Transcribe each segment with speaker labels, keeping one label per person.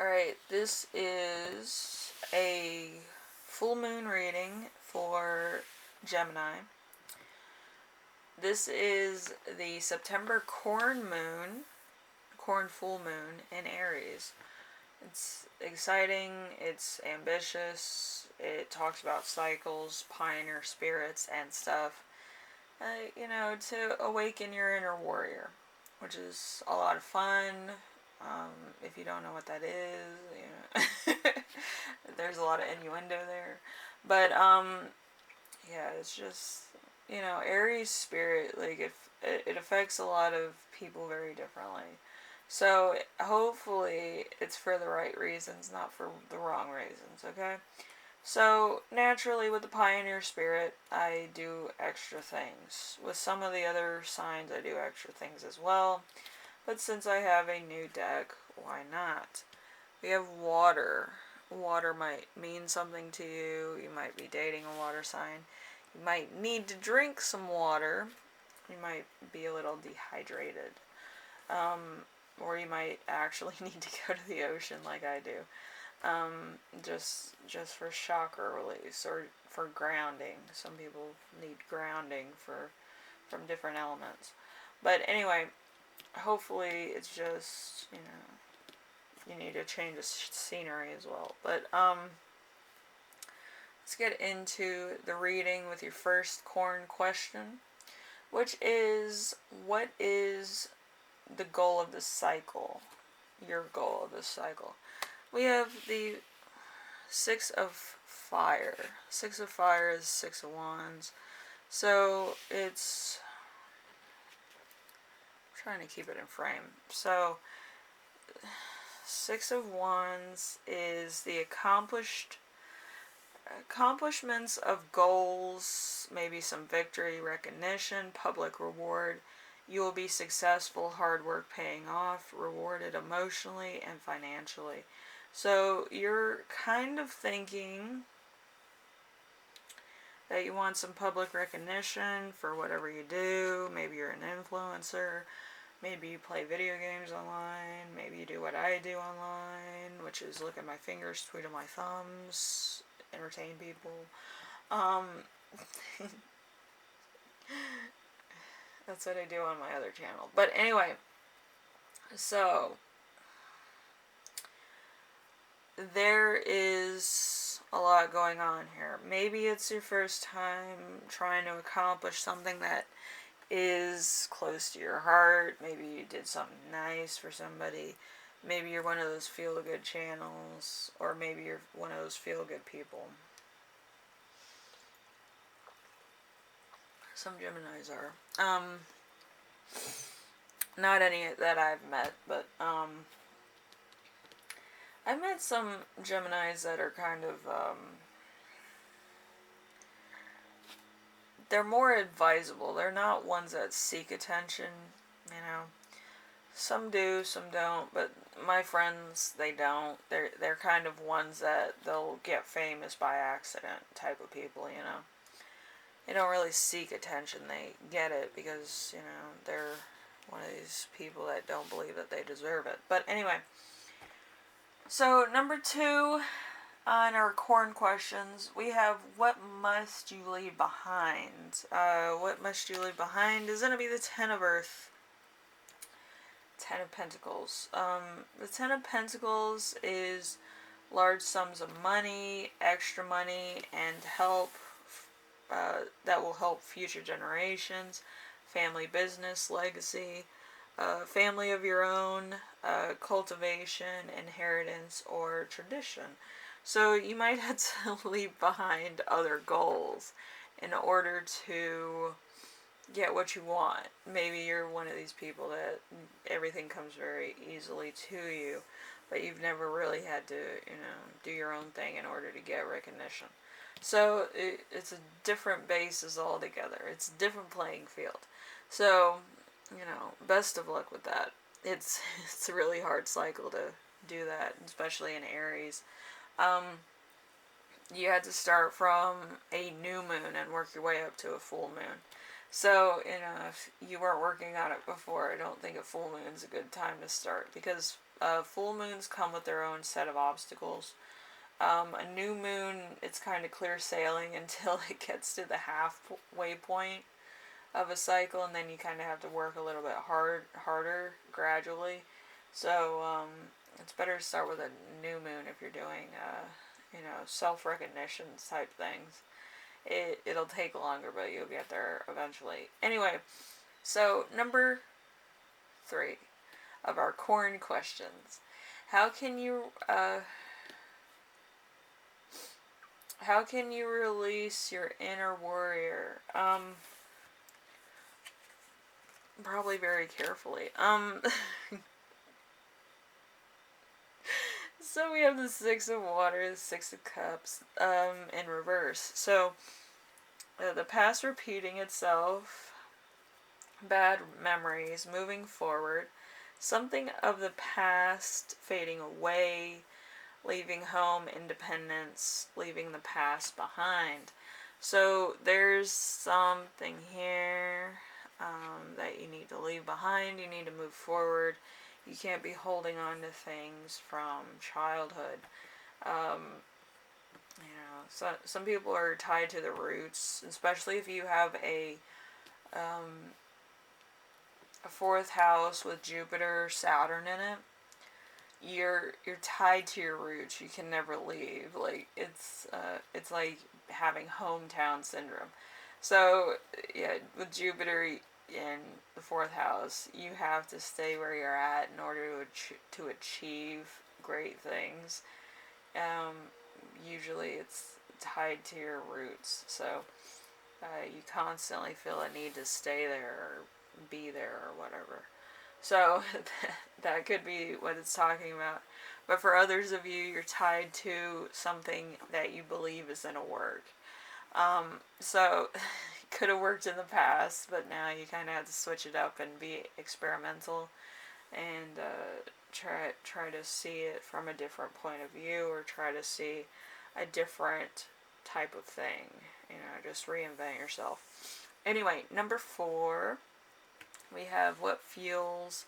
Speaker 1: Alright, this is a full moon reading for Gemini. This is the September corn full moon in Aries. It's exciting, it's ambitious, it talks about cycles, pioneer spirits, and stuff. To awaken your inner warrior, which is a lot of fun. If you don't know what that is, there's a lot of innuendo there. But, yeah, it's just, Aries spirit, like, it affects a lot of people very differently. So, hopefully, it's for the right reasons, not for the wrong reasons, okay? So, naturally, with the pioneer spirit, I do extra things. With some of the other signs, I do extra things as well. But since I have a new deck, why not? We have water. Water might mean something to you. You might be dating a water sign. You might need to drink some water. You might be a little dehydrated. Or you might actually need to go to the ocean like I do. Just for chakra release or for grounding. Some people need grounding from different elements. But anyway, hopefully it's just, you need to change the scenery as well. But let's get into the reading with your first corn question, which is, what is the goal of this cycle? Your goal of this cycle. We have the Six of Fire. Six of Fire is Six of Wands. So it's, I'm trying to keep it in frame. So Six of Wands is the accomplishments of goals, maybe some victory, recognition, public reward. You will be successful, hard work paying off, rewarded emotionally and financially. So you're kind of thinking that you want some public recognition for whatever you do. Maybe you're an influencer. Maybe you play video games online. Maybe you do what I do online, which is look at my fingers, twiddle my thumbs, entertain people. That's what I do on my other channel. But anyway, so there is a lot going on here. Maybe it's your first time trying to accomplish something that is close to your heart. Maybe you did something nice for somebody. Maybe you're one of those feel-good channels, or maybe you're one of those feel-good people. Some Geminis are. Not any that I've met, but I've met some Geminis that are kind of, they're more advisable. They're not ones that seek attention, Some do, some don't, but my friends, they don't. They're kind of ones that they'll get famous by accident type of people, They don't really seek attention. They get it because, they're one of these people that don't believe that they deserve it. But anyway, so number 2 on our corn questions, we have, what must you leave behind? What must you leave behind is going to be the Ten of Earth. Ten of Pentacles. The Ten of Pentacles is large sums of money, extra money, and help that will help future generations, family business, legacy, family of your own, cultivation, inheritance, or tradition. So you might have to leave behind other goals in order to get what you want. Maybe you're one of these people that everything comes very easily to you, but you've never really had to, do your own thing in order to get recognition. So it's a different basis altogether. It's a different playing field. So, best of luck with that. It's a really hard cycle to do that, especially in Aries. You had to start from a new moon and work your way up to a full moon. So, if you weren't working on it before, I don't think a full moon's a good time to start, because Full moons come with their own set of obstacles. A new moon, it's kind of clear sailing until it gets to the halfway point of a cycle, and then you kind of have to work a little bit harder gradually. So it's better to start with a new moon if you're doing self-recognition type things. It'll take longer, but you'll get there eventually. Anyway, so number 3 of our corn questions. How can you release your inner warrior? Probably very carefully. So we have the Six of Water, the Six of Cups, in reverse. So the past repeating itself, bad memories, moving forward, something of the past fading away, leaving home, independence, leaving the past behind. So there's something here that you need to leave behind. You need to move forward. You can't be holding on to things from childhood. So some people are tied to the roots, especially if you have a 4th house with Jupiter, Saturn in it. You're tied to your roots. You can never leave. Like it's like having hometown syndrome. So yeah, with Jupiter in the 4th house, you have to stay where you're at in order to achieve great things. Usually it's tied to your roots, so you constantly feel a need to stay there or be there or whatever. So that could be what it's talking about. But for others of you, you're tied to something that you believe is going to work. So it could have worked in the past, but now you kind of have to switch it up and be experimental and try to see it from a different point of view, or try to see a different type of thing. Just reinvent yourself. Anyway, number 4, we have what fuels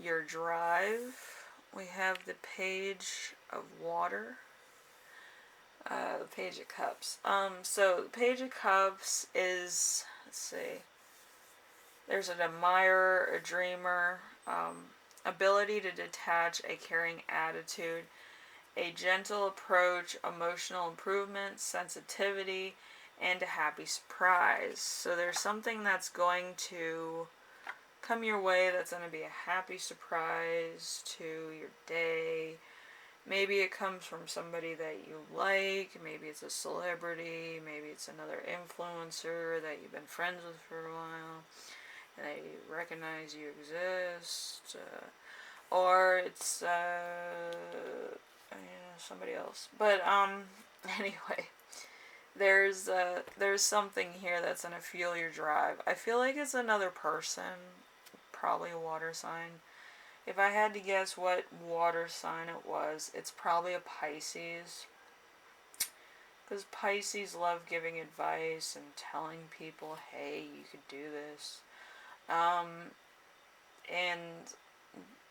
Speaker 1: your drive. We have the Page of Water, the Page of Cups. So the Page of Cups is, let's see, there's an admirer, a dreamer, ability to detach, a caring attitude, a gentle approach, emotional improvement, sensitivity, and a happy surprise. So there's something that's going to come your way that's going to be a happy surprise to your day. Maybe it comes from somebody that you like, maybe it's a celebrity, maybe it's another influencer that you've been friends with for a while, and they recognize you exist, or it's somebody else. But anyway, there's something here that's gonna fuel your drive. I feel like it's another person, probably a water sign. If I had to guess what water sign it was, it's probably a Pisces. Because Pisces love giving advice and telling people, hey, you could do this. And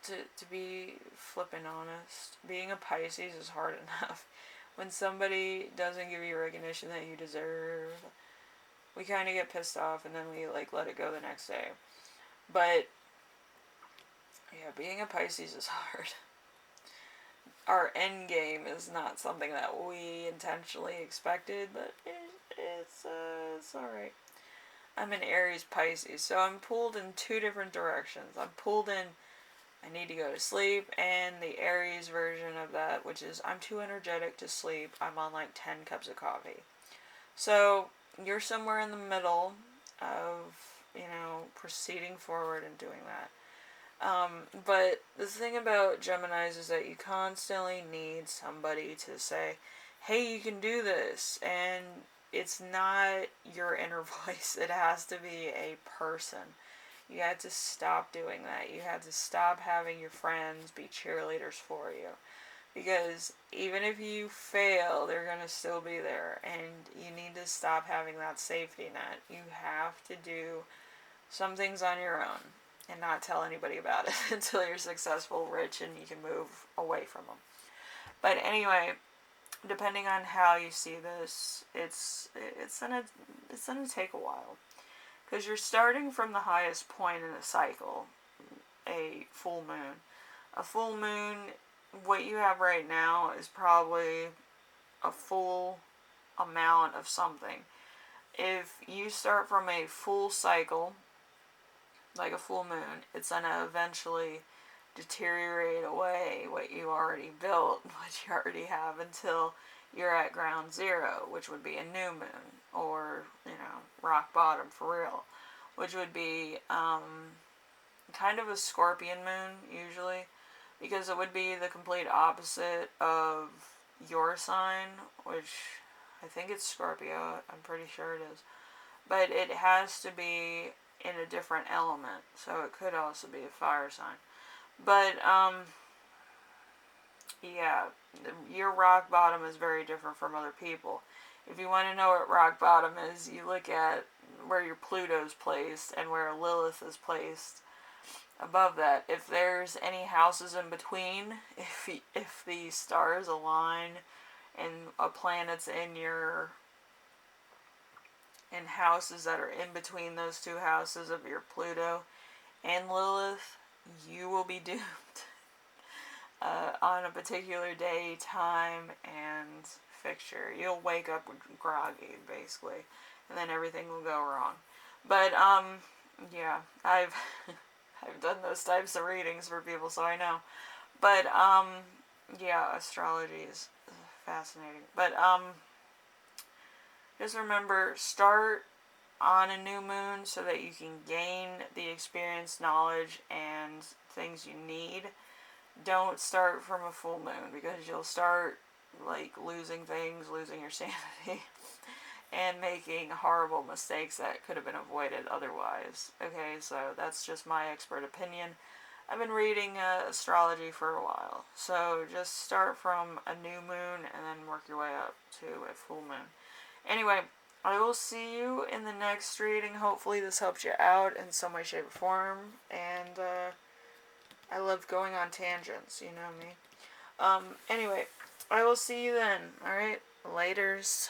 Speaker 1: to be flippin' honest, being a Pisces is hard enough. When somebody doesn't give you recognition that you deserve, we kind of get pissed off and then we let it go the next day. But yeah, being a Pisces is hard. Our end game is not something that we intentionally expected, but it's alright. I'm an Aries Pisces, so I'm pulled in 2 different directions. I'm pulled in, I need to go to sleep, and the Aries version of that, which is I'm too energetic to sleep. I'm on 10 cups of coffee. So you're somewhere in the middle of, proceeding forward and doing that. But the thing about Geminis is that you constantly need somebody to say, hey, you can do this. And it's not your inner voice. It has to be a person. You had to stop doing that. You had to stop having your friends be cheerleaders for you. Because even if you fail, they're going to still be there. And you need to stop having that safety net. You have to do some things on your own. and not tell anybody about it until you're successful, rich, and you can move away from them. But anyway, depending on how you see this, it's gonna take a while, because you're starting from the highest point in the cycle, a full moon. A full moon, what you have right now is probably a full amount of something. If you start from a full cycle, like a full moon, it's gonna eventually deteriorate away what you already built, what you already have, until you're at ground zero, which would be a new moon, or, rock bottom for real, which would be kind of a scorpion moon, usually, because it would be the complete opposite of your sign, which I think it's Scorpio, I'm pretty sure it is. But it has to be in a different element, so it could also be a fire sign. But, yeah, your rock bottom is very different from other people. If you want to know what rock bottom is, you look at where your Pluto's placed and where Lilith is placed above that. If there's any houses in between, if the stars align and a planet's in houses that are in between those two houses of your Pluto and Lilith, you will be doomed on a particular day, time, and fixture. You'll wake up groggy, basically, and then everything will go wrong. But yeah, I've I've done those types of readings for people, so I know. But yeah, astrology is fascinating. But just remember, start on a new moon so that you can gain the experience, knowledge, and things you need. Don't start from a full moon, because you'll start like losing things, losing your sanity, and making horrible mistakes that could have been avoided otherwise. Okay, so that's just my expert opinion. I've been reading astrology for a while, so just start from a new moon and then work your way up to a full moon. Anyway, I will see you in the next reading. Hopefully this helps you out in some way, shape, or form. And I love going on tangents, you know me. Anyway, I will see you then. Alright, laters.